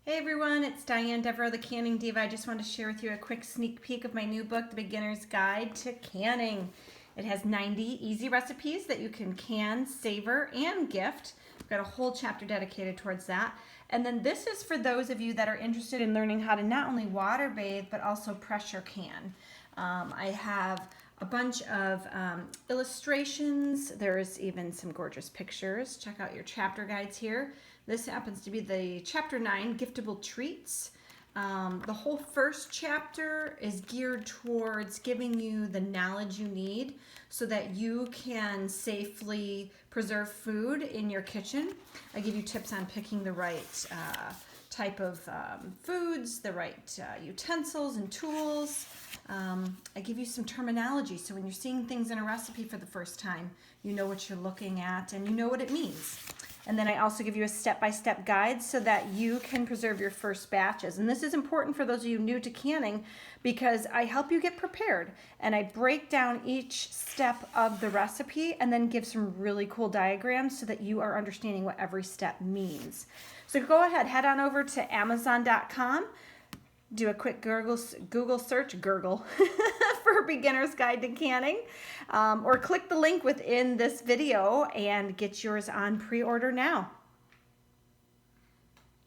Hey everyone, it's Diane, Diva, the Canning Diva. I just want to share with you a quick sneak peek of my new book, The Beginner's Guide to Canning. It has 90 easy recipes that you can can, savor, and gift. I've got a whole chapter dedicated towards that. And then this is for those of you that are interested in learning how to not only water bathe, but also pressure can. I have a bunch of illustrations. There's even some gorgeous pictures. Check out your chapter guides here. This happens to be the chapter 9, Giftable Treats. The whole first chapter is geared towards giving you the knowledge you need so that you can safely preserve food in your kitchen. I give you tips on picking the right type of foods, the right utensils and tools. I give you some terminology so when you're seeing things in a recipe for the first time, you know what you're looking at and you know what it means. And then I also give you a step-by-step guide so that you can preserve your first batches. And this is important for those of you new to canning because I help you get prepared and I break down each step of the recipe and then give some really cool diagrams so that you are understanding what every step means. So go ahead, head on over to Amazon.com, do a quick Google search, for Beginner's Guide to Canning, or click the link within this video and get yours on pre-order now.